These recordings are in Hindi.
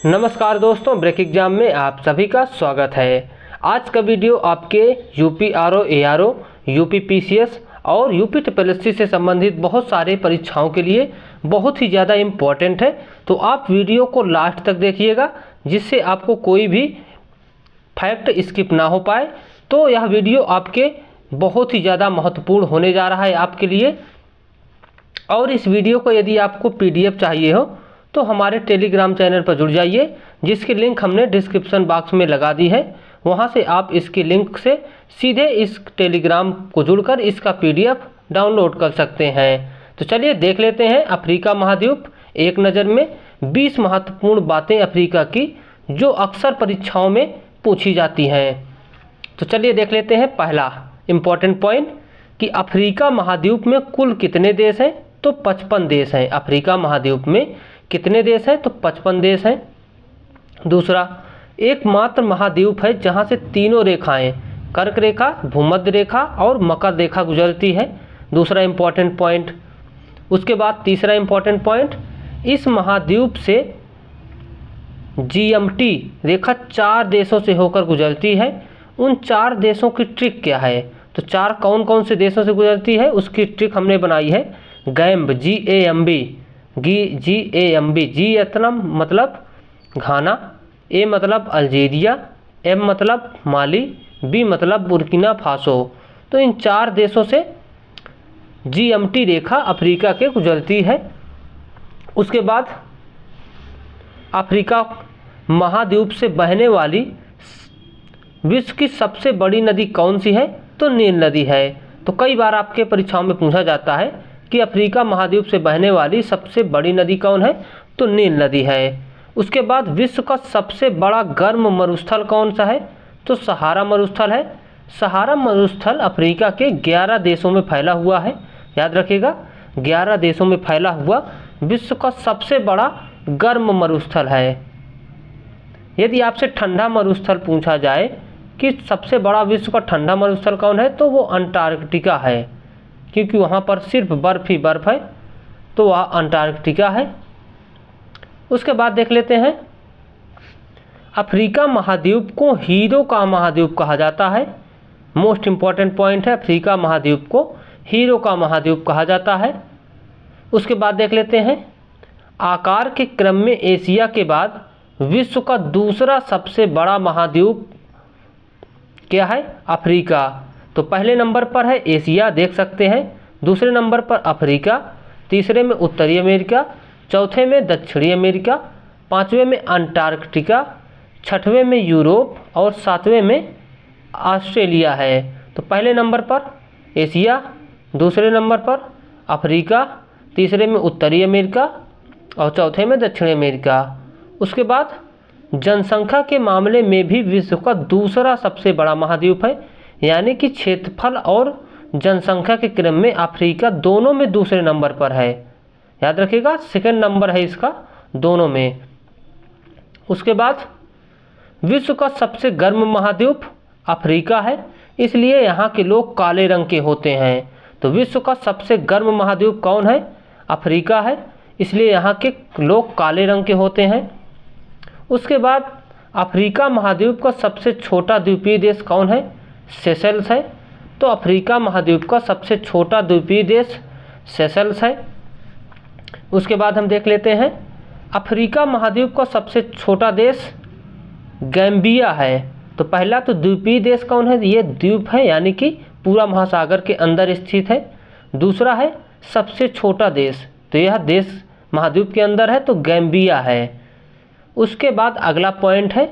नमस्कार दोस्तों, ब्रेक एग्जाम में आप सभी का स्वागत है। आज का वीडियो आपके UP RO, ARO, UP PCS और यूपी ट्रिपलएससी से संबंधित बहुत सारे परीक्षाओं के लिए बहुत ही ज़्यादा इम्पोर्टेंट है। तो आप वीडियो को लास्ट तक देखिएगा, जिससे आपको कोई भी फैक्ट स्किप ना हो पाए। तो यह वीडियो आपके बहुत ही ज़्यादा महत्वपूर्ण होने जा रहा है आपके लिए। और इस वीडियो को यदि आपको पीडीएफ चाहिए हो तो हमारे टेलीग्राम चैनल पर जुड़ जाइए, जिसकी लिंक हमने डिस्क्रिप्शन बॉक्स में लगा दी है। वहां से आप इसकी लिंक से सीधे इस टेलीग्राम को जुड़कर इसका पीडीएफ डाउनलोड कर सकते हैं। तो चलिए देख लेते हैं अफ्रीका महाद्वीप एक नज़र में 20 महत्वपूर्ण बातें अफ्रीका की जो अक्सर परीक्षाओं में पूछी जाती हैं। तो चलिए देख लेते हैं पहला इम्पॉर्टेंट पॉइंट कि अफ्रीका महाद्वीप में कुल कितने देश हैं। तो 55 देश हैं। अफ्रीका महाद्वीप में कितने देश हैं? तो 55 देश हैं। दूसरा, एकमात्र महाद्वीप है जहां से तीनों रेखाएं कर्क रेखा, भूमध्य रेखा और मकर रेखा गुजरती है। दूसरा इम्पॉर्टेंट पॉइंट। उसके बाद तीसरा इम्पॉर्टेंट पॉइंट, इस महाद्वीप से जीएमटी रेखा 4 देशों से होकर गुजरती है। उन 4 देशों की ट्रिक क्या है? तो 4 कौन कौन से देशों से गुजरती है उसकी ट्रिक हमने बनाई है। गैम्ब, GAMB, जी इतना मतलब घाना, ए मतलब अल्जीरिया, एम मतलब माली, बी मतलब बुर्किना फासो। तो इन 4 देशों से जीएमटी रेखा अफ्रीका के गुजरती है। उसके बाद अफ्रीका महाद्वीप से बहने वाली विश्व की सबसे बड़ी नदी कौन सी है? तो नील नदी है। तो कई बार आपके परीक्षाओं में पूछा जाता है कि अफ्रीका महाद्वीप से बहने वाली सबसे बड़ी नदी कौन है? तो नील नदी है। उसके बाद विश्व का सबसे बड़ा गर्म मरुस्थल कौन सा है? तो सहारा मरुस्थल है। सहारा मरुस्थल अफ्रीका के 11 देशों में फैला हुआ है। याद रखिएगा, 11 देशों में फैला हुआ विश्व का सबसे बड़ा गर्म मरुस्थल है। यदि आपसे ठंडा मरुस्थल पूछा जाए कि सबसे बड़ा विश्व का ठंडा मरुस्थल कौन है, तो वो अंटार्कटिका है, क्योंकि वहाँ पर सिर्फ बर्फ़ ही बर्फ़ है। तो वह अंटार्कटिका है। उसके बाद देख लेते हैं, अफ्रीका महाद्वीप को हीरो का महाद्वीप कहा जाता है। मोस्ट इम्पॉर्टेंट पॉइंट है, अफ्रीका महाद्वीप को हीरो का महाद्वीप कहा जाता है। उसके बाद देख लेते हैं, आकार के क्रम में एशिया के बाद विश्व का दूसरा सबसे बड़ा महाद्वीप क्या है? अफ्रीका। तो पहले नंबर पर है एशिया, देख सकते हैं। दूसरे नंबर पर अफ्रीका, तीसरे में उत्तरी अमेरिका, चौथे में दक्षिणी अमेरिका, पांचवें में अंटार्कटिका, छठवें में यूरोप और सातवें में ऑस्ट्रेलिया है। तो पहले नंबर पर एशिया, दूसरे नंबर पर अफ्रीका, तीसरे में उत्तरी अमेरिका और चौथे में दक्षिणी अमेरिका। उसके बाद जनसंख्या के मामले में भी विश्व का दूसरा सबसे बड़ा महाद्वीप है, यानी कि क्षेत्रफल और जनसंख्या के क्रम में अफ्रीका दोनों में दूसरे नंबर पर है। याद रखिएगा, सेकंड नंबर है इसका दोनों में। उसके बाद विश्व का सबसे गर्म महाद्वीप अफ्रीका है, इसलिए यहाँ के लोग काले रंग के होते हैं। तो विश्व का सबसे गर्म महाद्वीप कौन है? अफ्रीका है, इसलिए यहाँ के लोग काले रंग के होते हैं। उसके बाद अफ्रीका महाद्वीप का सबसे छोटा द्वीपीय देश कौन है? सेशल्स है। तो अफ्रीका महाद्वीप का सबसे छोटा द्वीपीय देश सेशल्स है। उसके बाद हम देख लेते हैं, अफ्रीका महाद्वीप का सबसे छोटा देश गैम्बिया है। तो पहला तो द्वीपीय देश कौन है? ये द्वीप है, यानी कि पूरा महासागर के अंदर स्थित है। दूसरा है सबसे छोटा देश, तो यह देश महाद्वीप के अंदर है, तो गैम्बिया है। उसके बाद अगला पॉइंट है,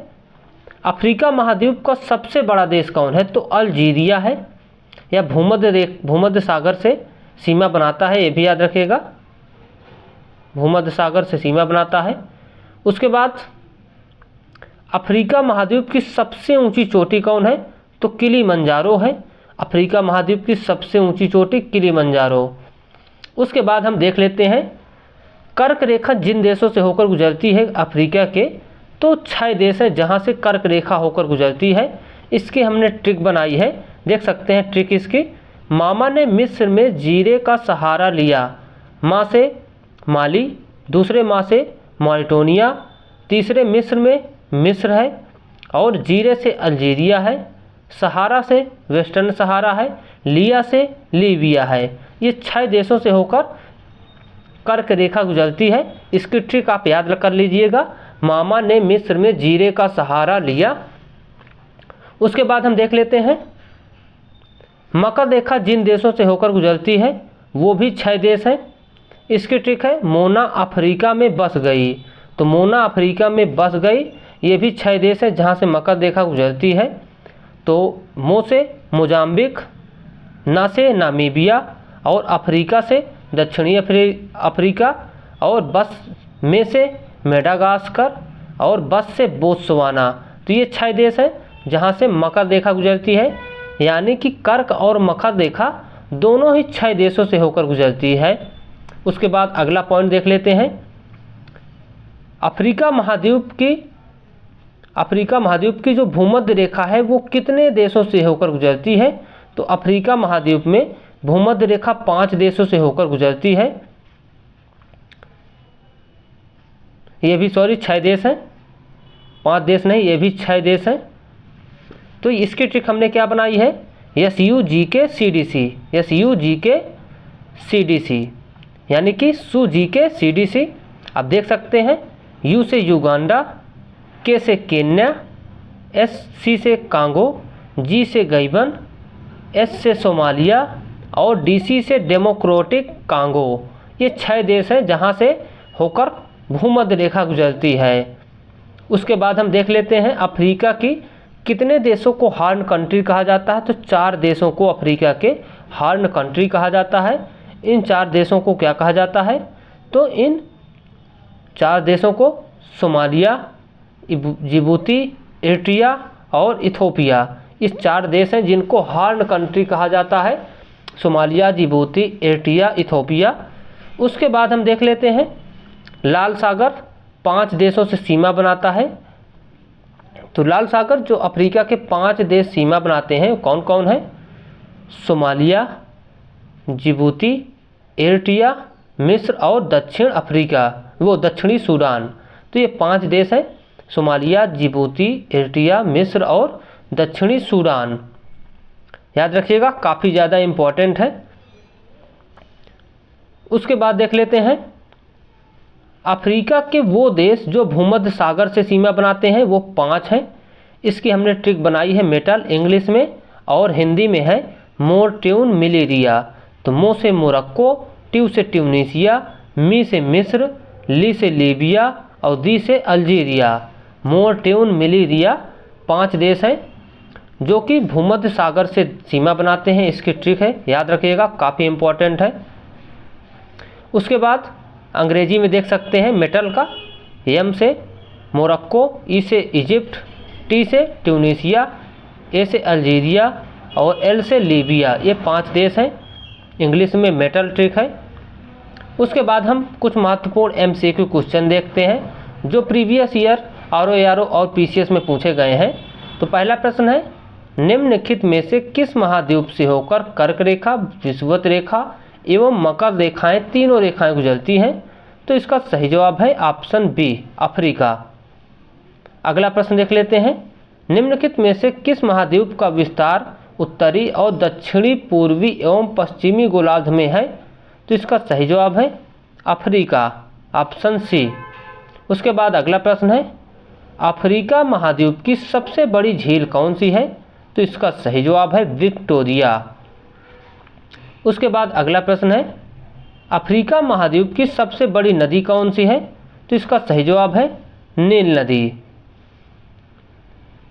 अफ्रीका महाद्वीप का सबसे बड़ा देश कौन है? तो अल्जीरिया है। यह भूमध्य सागर से सीमा बनाता है, ये भी याद रखिएगा, भूमध्य सागर से सीमा बनाता है। उसके बाद अफ्रीका महाद्वीप की सबसे ऊंची चोटी कौन है? तो किलिमंजारो है। अफ्रीका महाद्वीप की सबसे ऊंची चोटी किलिमंजारो। उसके बाद हम देख लेते हैं, कर्क रेखा जिन देशों से होकर गुजरती है अफ्रीका के, तो 6 देश है जहां से कर्क रेखा होकर गुजरती है। इसकी हमने ट्रिक बनाई है, देख सकते हैं ट्रिक इसकी। मामा ने मिस्र में जीरे का सहारा लिया। माँ से माली, दूसरे माँ से मॉरिटानिया, तीसरे मिस्र में मिस्र है, और जीरे से अल्जीरिया है, सहारा से वेस्टर्न सहारा है, लिया से लीबिया है। ये 6 देशों से होकर कर्क रेखा गुजरती है। इसकी ट्रिक आप याद कर लीजिएगा, मामा ने मिस्र में जीरे का सहारा लिया। उसके बाद हम देख लेते हैं मकर रेखा जिन देशों से होकर गुजरती है वो भी 6 देश हैं। इसकी ट्रिक है मोना अफ्रीका में बस गई। तो मोना अफ्रीका में बस गई, ये भी 6 देश है जहाँ से मकर रेखा गुजरती है। तो मो से मोजाम्बिक, ना से नामीबिया, और अफ्रीका से दक्षिणी अफ्रीका, और बस में से मेडागास्कर, और बस से बोत्सवाना। तो ये 6 देश हैं जहाँ से मकर रेखा गुजरती है, यानी कि कर्क और मकर रेखा दोनों ही 6 देशों से होकर गुजरती है। उसके बाद अगला पॉइंट देख लेते हैं, अफ्रीका महाद्वीप की जो भूमध्य रेखा है वो कितने देशों से होकर गुजरती है। तो अफ्रीका महाद्वीप में भूमध्य रेखा 5 देशों से होकर गुजरती है। ये भी 6 देश हैं, 5 देश नहीं, ये भी 6 देश हैं। तो इसकी ट्रिक हमने क्या बनाई है, SUGK CDC, यानी कि SUGK CDC। आप देख सकते हैं, U से युगांडा, K से केन्या, C से कांगो, G से गैबन, S से सोमालिया, और DC से डेमोक्रेटिक कांगो। ये 6 देश हैं जहाँ से होकर भूमध्य रेखा गुजरती है। उसके बाद हम देख लेते हैं अफ्रीका की कितने देशों को हॉर्न कंट्री कहा जाता है। तो 4 देशों को अफ्रीका के हॉर्न कंट्री कहा जाता है। इन 4 देशों को क्या कहा जाता है, तो इन 4 देशों को सोमालिया, जिबूती, एरिट्रिया और इथोपिया, इस 4 देश हैं जिनको हॉर्न कंट्री कहा जाता है, सोमालिया, जिबूती, एरिट्रिया, इथोपिया। उसके बाद हम देख लेते हैं लाल सागर 5 देशों से सीमा बनाता है। तो लाल सागर जो अफ्रीका के 5 देश सीमा बनाते हैं कौन कौन है, सोमालिया, जिबूती, एरिट्रिया, मिस्र और दक्षिण अफ्रीका, वो दक्षिणी सूडान। तो ये 5 देश हैं, सोमालिया, जिबूती, एरिट्रिया, मिस्र और दक्षिणी सूडान। याद रखिएगा, काफ़ी ज़्यादा इम्पोर्टेंट है। उसके बाद देख लेते हैं अफ्रीका के वो देश जो भूमध्य सागर से सीमा बनाते हैं, वो 5 हैं। इसकी हमने ट्रिक बनाई है मेटल, इंग्लिश में, और हिंदी में है मोरट्यून मिलेरिया। तो मो से मोरक्को, ट्यू से ट्यूनीसिया, मी से मिस्र, ली से लीबिया और दी से अल्जीरिया। मोरट्यून मिलेरिया 5 देश हैं जो कि भूमध्य सागर से सीमा बनाते हैं। इसकी ट्रिक है, याद रखिएगा, काफ़ी इम्पोर्टेंट है। उसके बाद अंग्रेजी में देख सकते हैं मेटल का, एम से मोरक्को, ई से इजिप्ट, टी से ट्यूनीसिया, ए से अल्जीरिया और एल से लीबिया। ये 5 देश हैं। इंग्लिश में मेटल ट्रिक है। उसके बाद हम कुछ महत्वपूर्ण MCQ क्वेश्चन देखते हैं जो प्रीवियस ईयर RO और PCS में पूछे गए हैं। तो पहला प्रश्न है, निम्नलिखित में से किस महाद्वीप से होकर कर्क रेखा, विषुवत रेखा एवं मकर रेखाएं, तीनों रेखाएं गुजरती हैं। तो इसका सही जवाब है ऑप्शन बी, अफ्रीका। अगला प्रश्न देख लेते हैं, निम्नलिखित में से किस महाद्वीप का विस्तार उत्तरी और दक्षिणी पूर्वी एवं पश्चिमी गोलार्ध में है। तो इसका सही जवाब है अफ्रीका, ऑप्शन सी। उसके बाद अगला प्रश्न है, अफ्रीका महाद्वीप की सबसे बड़ी झील कौन सी है। तो इसका सही जवाब है विक्टोरिया। उसके बाद अगला प्रश्न है, अफ्रीका महाद्वीप की सबसे बड़ी नदी कौन सी है। तो इसका सही जवाब है नील नदी।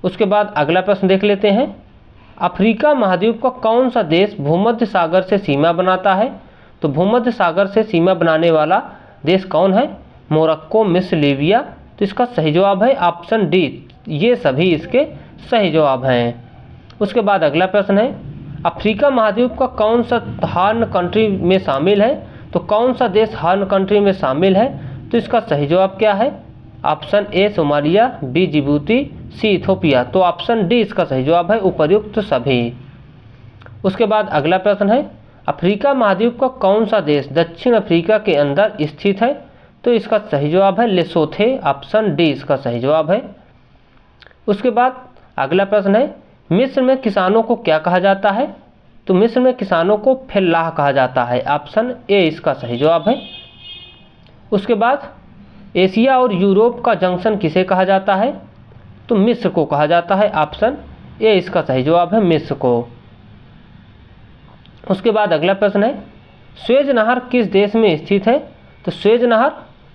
उसके बाद अगला प्रश्न देख लेते हैं, अफ्रीका महाद्वीप का कौन सा देश भूमध्य सागर से सीमा बनाता है। तो भूमध्य सागर से सीमा बनाने वाला देश कौन है, मोरक्को, मिस्र, लीबिया। तो इसका सही जवाब है ऑप्शन डी, ये सभी इसके सही जवाब हैं। उसके बाद अगला प्रश्न है, अफ्रीका महाद्वीप का कौन सा हॉर्न कंट्री में शामिल है। तो कौन सा देश हॉर्न कंट्री में शामिल है। तो इसका सही जवाब क्या है, option A Somalia, B Djibouti, C Ethiopia. तो ऑप्शन डी इसका सही जवाब है, उपर्युक्त सभी। उसके बाद अगला प्रश्न है, अफ्रीका महाद्वीप का कौन सा देश दक्षिण अफ्रीका के अंदर स्थित है। तो इसका सही जवाब है लेसोथे, ऑप्शन डी इसका सही जवाब है। उसके बाद अगला प्रश्न है, मिस्र में किसानों को क्या कहा जाता है? तो मिस्र में किसानों को फेल्लाह कहा जाता है, ऑप्शन ए इसका सही जवाब है। उसके बाद एशिया और यूरोप का जंक्शन किसे कहा जाता है? तो मिस्र को कहा जाता है, ऑप्शन ए इसका सही जवाब है, मिस्र को। उसके बाद अगला प्रश्न है, स्वेज नहर किस देश में स्थित है? तो स्वेज नहर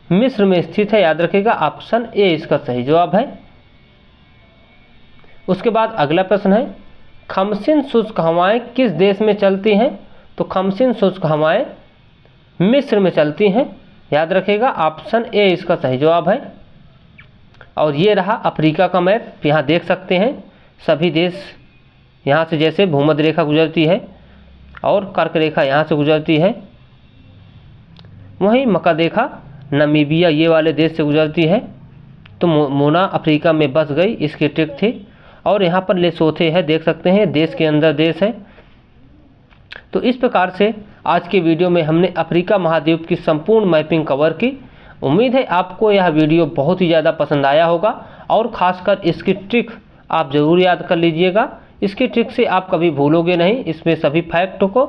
मिस्र में स्थित है, याद रखिएगा, ऑप्शन ए इसका सही जवाब है। उसके बाद अगला प्रश्न है, खमसिन शुष्क हवाएं किस देश में चलती हैं? तो खमसिन शुष्क हवाएं मिस्र में चलती हैं, याद रखिएगा, ऑप्शन ए इसका सही जवाब है। और ये रहा अफ्रीका का मैप, यहाँ देख सकते हैं सभी देश, यहाँ से जैसे भूमध्य रेखा गुजरती है और कर्क रेखा यहाँ से गुजरती है, वहीं मकर रेखा नामीबिया ये वाले देश से गुजरती है। तो मोना अफ्रीका में बस गई, इसकी ट्रिक थी। और यहाँ पर लेसोथे है, देख सकते हैं देश के अंदर देश है। तो इस प्रकार से आज के वीडियो में हमने अफ्रीका महाद्वीप की संपूर्ण मैपिंग कवर की। उम्मीद है आपको यह वीडियो बहुत ही ज़्यादा पसंद आया होगा और ख़ासकर इसकी ट्रिक आप ज़रूर याद कर लीजिएगा। इसकी ट्रिक से आप कभी भूलोगे नहीं इसमें सभी फैक्ट को।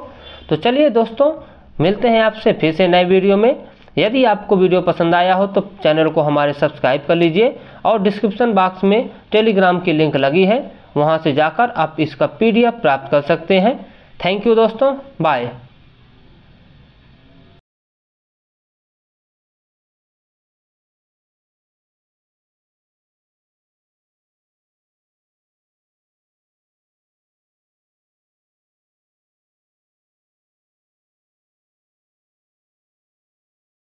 तो चलिए दोस्तों, मिलते हैं आपसे फिर से नए वीडियो में। यदि आपको वीडियो पसंद आया हो तो चैनल को हमारे सब्सक्राइब कर लीजिए और डिस्क्रिप्शन बॉक्स में टेलीग्राम की लिंक लगी है, वहां से जाकर आप इसका PDF प्राप्त कर सकते हैं। थैंक यू दोस्तों, बाय।